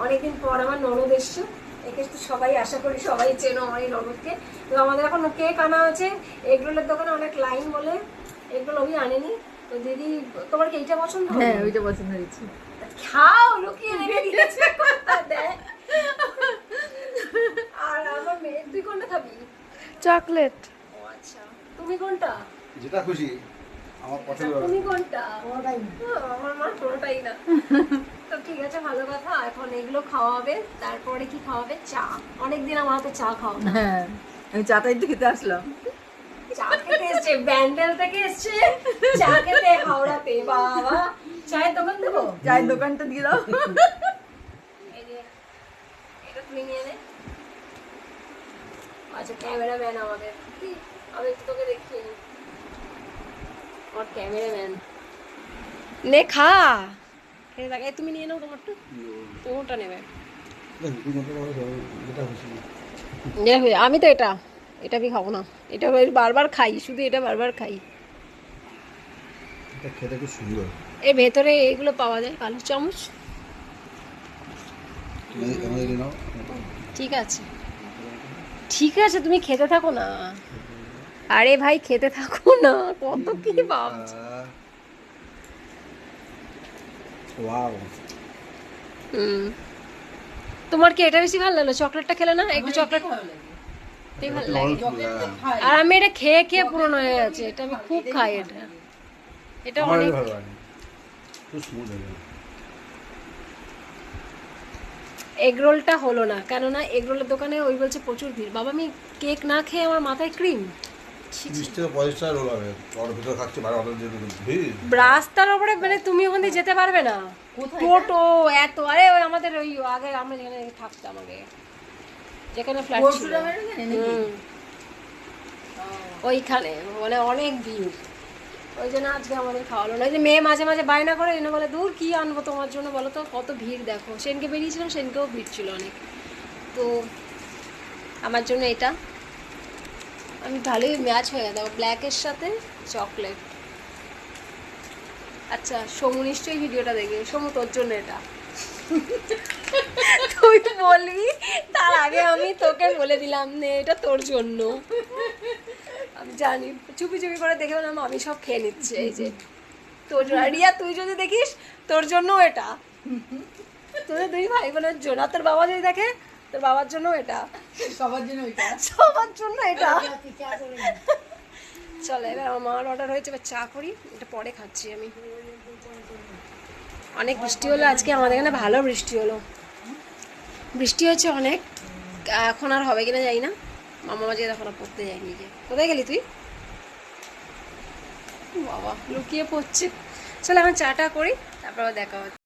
অনেকদিন পর আমার ননদ এসছে, একে তো সবাই আশা করি সবাই চেনো আমার এই ননদকে। তো আমাদের এখন কেক আনা আছে, এগরোলের দোকানে অনেক লাইন বলে এগরোল ওই আনেনি। তো দিদি তোমার কি এইটা পছন্দ? হ্যাঁ ওইটা পছন্দ হয়েছে। খাও, লুকিয়ে রেখে দিয়েছে কথা দেয়। আর আমার মেয়ে, তুই কোনটা খাবি? চকলেট। ও আচ্ছা, তুমি কোনটা? যেটা খুশি আমার পছন্দ। তুমি কোনটা? আমার মা কোনটাই না। তো ঠিক আছে, ভালো কথা। এখন এগুলো খাওয়াবে, তারপরে কি খাওয়াবে? চা। অনেকদিন আমার হাতে চা খাও না। হ্যাঁ আমি চাটাই তো খেতে আসলাম। চা খেতে এসছে, ব্যান্ডেল থেকে এসছে চা খেতে হাওড়াতে। বাবা, চায়ের দোকান দেবো? চায়ের দোকানটা দিয়ে দাও। এই যে, এটা তুই নিয়ে নে। আচ্ছা, ক্যামেরাম্যান আমাদের, কি আমি একটু তোকে দেখিয়ে নি। আমার ক্যামেরাম্যান নে, খা। খেয়ে দেখ। তুমি নিয়ে নাও তোমারটা, তোমারটা নেবে। যেটা খুশি। আমি তো এটা আমি খাবো না, এটা বারবার খাই, শুধু এটা বারবার খাই। এটা খেতে খুব সুন্দর। এর ভেতরে এগুলো পাওয়া যায়, কালো চামচ। আমাদের নাও। ঠিক আছে, ঠিক আছে, তুমি খেতে থাকো না। আরে ভাই, খেতে থাকো না, কত কি ভাবছো। ওয়াও। তোমার কি এটা বেশি ভালো লাগলো? চকলেটটা খেলে না একটু? চকলেট ভালো লাগে। আর আমি এটা খেয়ে খেয়ে পুরনো হয়ে গেছে, এটা আমি খুব খাই। এটা অনেক ভালো লাগে, খুব স্মুথ লাগে। এগ রোলটা হলো না, কেননা এগ রোলের দোকানে ওই বলছে প্রচুর ভিড়। বাবা, আমি কেক না খেয়ে আমার মাথায় ক্রিম। 30 থেকে 35 টাকা রোল হবে, ওর ভিতরে খাচ্ছে বাইরে অর্ডার দিয়ে দেবে। ভিড় রাস্তার উপরে, মানে তুমি ওখান দিয়ে যেতে পারবে না। টোটো এত, আরে ওই আমাদের ওই আগে আমরা যেখানে থাকতাম, আগে যেখানে ফ্ল্যাট ছিল, ওইখানে মানে অনেক ভিড়। ওই জন্য আজকে আমাদের খাওয়ালো না। ওই যে মেয়ে মাঝে মাঝে বায়না করে, এনে বলে দূর কি আনবো তোমার জন্য বলো তো, কত ভিড় দেখো। সেনকে বেরিয়েছিলাম, সেনকেও ভিড় ছিল অনেক। তো আমার জন্য এটা, আমি ভালোই ম্যাচ হয়ে গেল ব্ল্যাকের সাথে চকলেট। আচ্ছা, সমু নিশ্চয়ই ভিডিওটা দেখবে। সমু, তোর জন্য এটা। তুই বলবি তার আগে আমি তোকে বলে দিলাম, নে এটা তোর জন্য। আমি জানি, চুপি চুপি করে দেখে বললাম আমি সব খেয়ে নিচ্ছি। এই যে তোর জন্য। রিয়া, তুই যদি দেখিস, তোর জন্য এটা, তোদের দুই ভাই বোনের জন্য। তোর বাবা যদি দেখে, তোর বাবার জন্য এটা, সবার জন্য ওইটা। সবার জন্য এটা। চলো, এবার আমার অর্ডার হয়েছে, এবার চা করি। এটা পরে খাচ্ছি আমি। অনেক বৃষ্টি হলো আজকে আমাদের এখানে, ভালো বৃষ্টি হলো। বৃষ্টি হচ্ছে অনেক, এখন আর হবে কিনা জানি না। মামা মাঝে এখন আর পড়তে যায়নি। যে কোথায় গেলি তুই? বাবা, লুকিয়ে পড়ছে। চলো এখন চাটা করি, তারপর দেখা হচ্ছে।